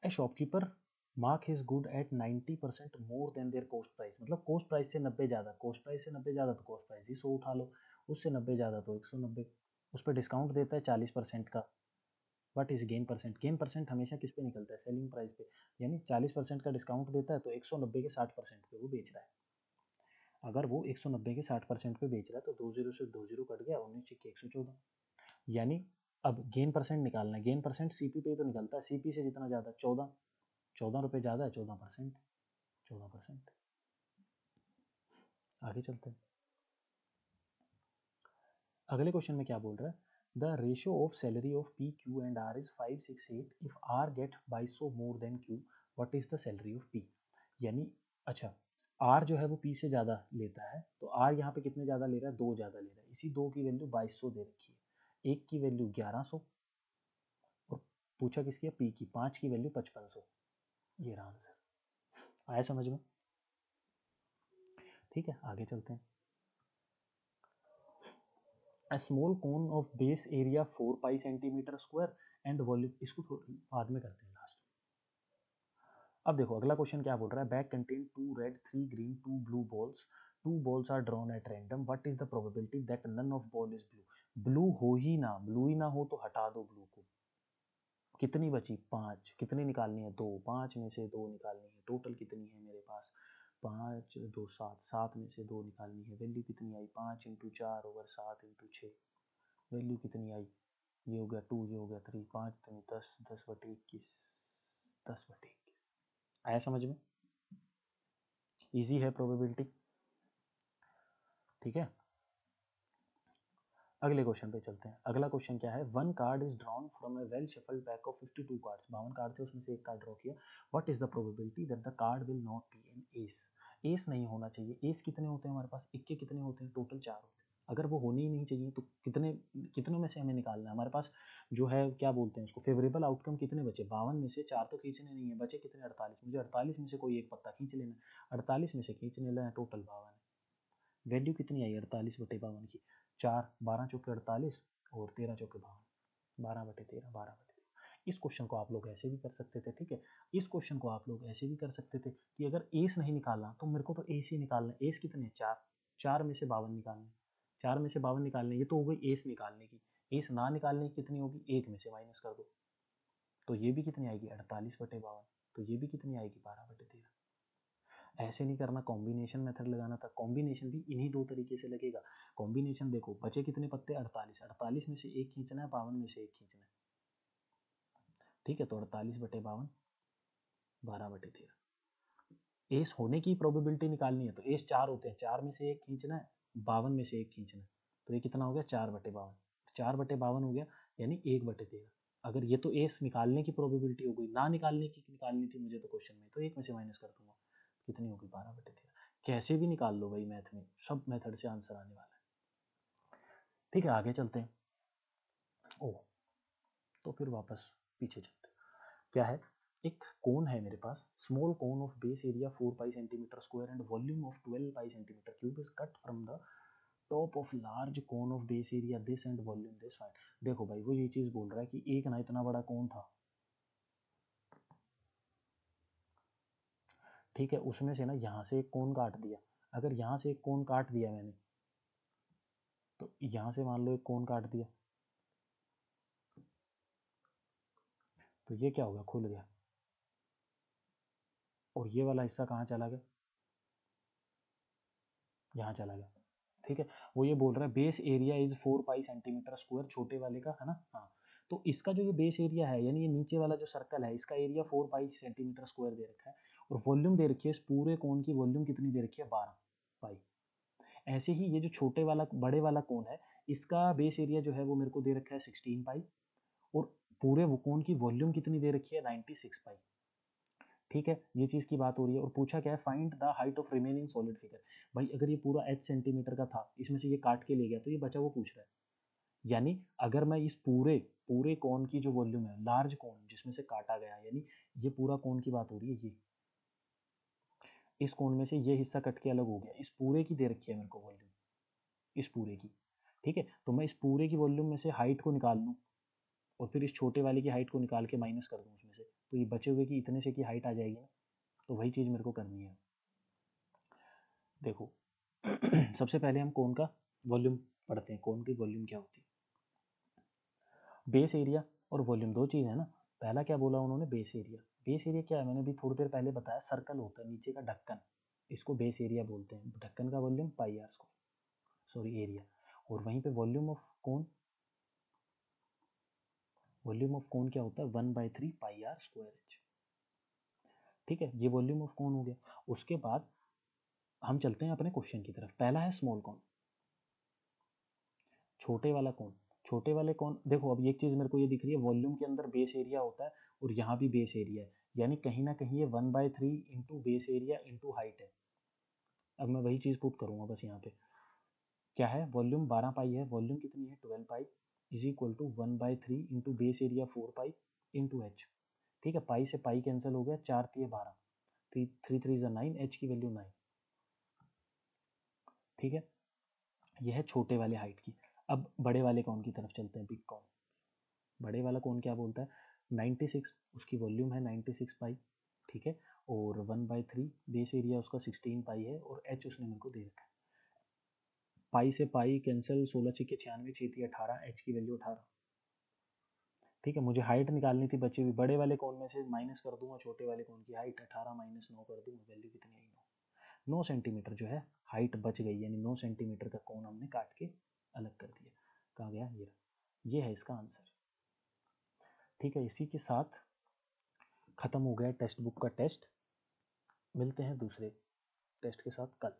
S1: ए shopkeeper mark his good at 90% more than there cost price, मतलब कॉस्ट प्राइस से 90 ज़्यादा, कॉस्ट प्राइस से 90 ज़्यादा तो कॉस्ट प्राइस ही 100 उठा लो, उससे 90 ज़्यादा तो 190, उस पर डिस्काउंट देता है 40% का। What is gain percent, gain percent हमेशा किस पे निकलता है सेलिंग प्राइस पे, यानी 40% का डिस्काउंट देता है तो 190 के 60% पे वो बेच रहा है। अगर वो 190 के 60% पे बेच रहा है तो 2 0 से 2 0 कट गया, 19 के 114, यानी अब गेन परसेंट निकालना है। गेन परसेंट सीपी पे तो निकलता है, सीपी से जितना ज़्यादा 14 रुपये ज़्यादा है, 14%, 14%। आगे चलते हैं। अगले क्वेश्चन में क्या बोल रहा है, the ratio of salary of P Q and R is 568, if R get 2200 more than Q, what is the salary of P. यानी अच्छा, आर जो है वो पी से ज़्यादा लेता है, तो आर यहाँ पे कितने ज़्यादा ले रहा है 2 ज़्यादा ले रहा है, इसी 2 की वैल्यू 2200 दे रखी है, एक की वैल्यू 1100, और पूछा किसकी है पी की, 5 की वैल्यू 5500, ये रहा आंसर। आया समझ में, ठीक है आगे चलते हैं। A small cone of base area 4 pi centimeter square and volume, इसको बाद में करते हैं लास्ट। अब देखो अगला क्वेश्चन क्या बोल रहा है, bag contain 2 red 3 green 2 blue balls, 2 balls are drawn at random, what is the probability that none of ball is blue। Blue हो ही ना, ब्लू ही ना हो तो हटा दो ब्लू को, कितनी बची 5, कितनी निकालनी है 2, 5 में से 2 निकालनी है, टोटल कितनी है मेरे पास 5 2 7, 7 में से 2 निकालनी है, वैल्यू कितनी आई 5 इंटू 4 ओवर 7 इंटू 6, वैल्यू कितनी आई, ये हो गया 2, ये हो गया 3, 5 3 10, 10/21, 10/21। आया समझ में, इजी है प्रोबेबिलिटी, ठीक है। अगले क्वेश्चन पे चलते हैं। अगला क्वेश्चन क्या है, one card is drawn from a well shuffled pack of 52 cards. 52 card थे, उसमें से एक कार्ड ड्रॉ किया। What is the probability that the card will not be an ace. Ace नहीं होना चाहिए। एस कितने होते हैं हमारे पास, इक्के कितने होते हैं, टोटल 4 होते हैं। अगर वो होने ही नहीं चाहिए तो कितने कितनों में से हमें निकालना है। हमारे पास जो है क्या बोलते हैं उसको, फेवरेबल आउटकम कितने बचे, 52 में से 4 तो खींचने नहीं है, बचे कितने, 48। मुझे 48 में से कोई एक पत्ता खींच लेना है। 48 में से खींच लेना है, टोटल 52 है। वैल्यू कितनी आई 48/52 की, 4, 12 चौके 48 और 13 चौके 52, 12/13, 12/13। इस क्वेश्चन को आप लोग ऐसे भी कर सकते थे, ठीक है। इस क्वेश्चन को आप लोग ऐसे भी कर सकते थे कि अगर एस नहीं निकालना तो मेरे को तो एस ही निकालना है। एस कितने, 4, 4 में से 52 निकालने, 4 में से 52 निकालने, ये तो हो गई एस निकालने की। एस ना निकालने की कितनी होगी, 1 में से माइनस कर दो, तो ये भी कितनी आएगी, 48/52। तो ये भी कितनी आएगी, 12/13। ऐसे नहीं करना, कॉम्बिनेशन मेथड लगाना था। कॉम्बिनेशन भी इन्हीं दो तरीके से लगेगा। कॉम्बिनेशन देखो, बचे कितने पत्ते, 48, 48 में से एक खींचना है, 52 में से एक खींचना है, ठीक है। तो 48/52, 12/13। एस होने की प्रोबेबिलिटी निकालनी है तो एस 4 होते हैं, 4 में से एक खींचना है, 52 में से एक खींचना है, तो ये कितना हो गया, 4/52। 4/52 हो गया, यानी 1/13। अगर ये तो एस निकालने की प्रोबेबिलिटी हो गई, ना निकालने की निकालनी थी मुझे तो क्वेश्चन में, तो 1 में से माइनस कर दूंगा, कितनी होगी, 12/13। कैसे भी निकाल लो भाई, मैथ में सब मेथड से आंसर आने वाला है, ठीक है। आगे चलते हैं। ओह, तो फिर वापस पीछे चलते हैं। क्या है, एक कोन है मेरे पास, small cone of base area 4 pi centimetre square and volume of 12 pi centimetre cube is cut from the top of large cone of base area this and volume this find. देखो भाई, वो ये चीज बोल रहा है कि एक ना इतना बड़ा कोन था, ठीक है, उसमें से ना यहाँ से एक कोन काट दिया। अगर यहाँ से एक कोन काट दिया मैंने, तो यहाँ से मान लो एक कोन काट दिया, तो ये क्या होगा, खुल गया, और ये वाला हिस्सा कहाँ चला गया, यहाँ चला गया, ठीक है। वो ये बोल रहा है base area is 4 pi centimetre square, छोटे वाले का है ना, हाँ। तो इसका जो ये बेस एरिया है, यानी ये नीचे वाला जो सर्कल है, इसका एरिया 4 पाई सेंटीमीटर स्क्वायर दे रखा है, और वॉल्यूम दे रखी है, इस पूरे कोन की वॉल्यूम कितनी दे रखी है, 12 पाई। ऐसे ही ये जो छोटे वाला बड़े वाला कोन है, इसका बेस एरिया जो है वो मेरे को दे रखा है 16 पाई, और पूरे वो कोन की वॉल्यूम कितनी दे रखी है, 96 पाई, ठीक है। ये चीज़ की बात हो रही है, और पूछा क्या है, find the height of remaining solid figure. भाई अगर ये पूरा h सेंटीमीटर का था, इसमें से ये काट के ले गया, तो ये बचा वो पूछ रहा है। यानी अगर मैं इस पूरे पूरे कोन की जो वॉल्यूम है, लार्ज कोन जिसमें से काटा गया, यानी ये पूरा कोन की बात हो रही है, ये इस कोन में से ये हिस्सा कट के अलग हो गया, इस पूरे की दे रखी है मेरे को वॉल्यूम, इस पूरे की, ठीक है। तो मैं इस पूरे की वॉल्यूम में से हाइट को निकाल लूँ, और फिर इस छोटे वाले की हाइट को निकाल के माइनस कर दूँ उसमें से, तो ये बचे हुए की इतने से की हाइट आ जाएगी ना। तो वही चीज़ मेरे को करनी है। देखो सबसे पहले हम कोन का वॉल्यूम पढ़ते हैं। कोन की वॉल्यूम क्या होती है, बेस एरिया और वॉल्यूम दो चीज़ है ना। पहला क्या बोला उन्होंने, बेस एरिया। बेस एरिया क्या है, मैंने भी थोड़ी देर पहले बताया, सर्कल होता है नीचे का ढक्कन, इसको बेस एरिया बोलते हैं। ढक्कन का volume pi R square, sorry area. और वहीं पे volume of cone, volume of cone क्या होता है, 1/3 पाई आर स्क्वायर एच, ठीक है। ये वॉल्यूम ऑफ कोन हो गया। उसके बाद हम चलते हैं अपने क्वेश्चन की तरफ। पहला है स्मॉल कोन, छोटे वाला कोन। छोटे वाले कोन, देखो अब एक चीज़ मेरे को ये दिख रही है, वॉल्यूम के अंदर बेस एरिया होता है, और यहाँ भी बेस एरिया है, यानी कहीं ना कहीं ये 1/3 into base area into height है। अब मैं वही चीज़ पुट करूँगा बस यहाँ पे। क्या है, वॉल्यूम 12 पाई है, वॉल्यूम कितनी है, 12 pi, is equal to 1/3 into base area 4 pi into H, ठीक है। पाई से पाई कैंसिल हो गया, 4 3 12, 3 3 9, एच की वैल्यू 9, ठीक है। यह है छोटे वाले हाइट की। अब बड़े वाले कौन की तरफ चलते हैं, बिग कौन। बड़े वाला कौन क्या बोलता है, 96, उसकी वॉल्यूम है 96 पाई, ठीक है। और 1/3 बेस एरिया उसका 16 पाई है, और एच उसने मेरे को दे रखा है। पाई से पाई कैंसिल, 16 छिके 96, 6 18, एच की वैल्यू 18, ठीक है। मुझे हाइट निकालनी थी बची हुई, बड़े वाले कौन में से माइनस कर दूंगा छोटे वाले कौन की हाइट, 18 माइनस 9 कर दूंगा, वैल्यू कितनी आई, 9 सेंटीमीटर जो है हाइट बच गई, यानी 9 सेंटीमीटर का कोण हमने काट के अलग कर दिया। कहाँ गया, ये है इसका आंसर, ठीक है। इसी के साथ खत्म हो गया टेक्स्ट बुक का टेस्ट। मिलते हैं दूसरे टेस्ट के साथ कल।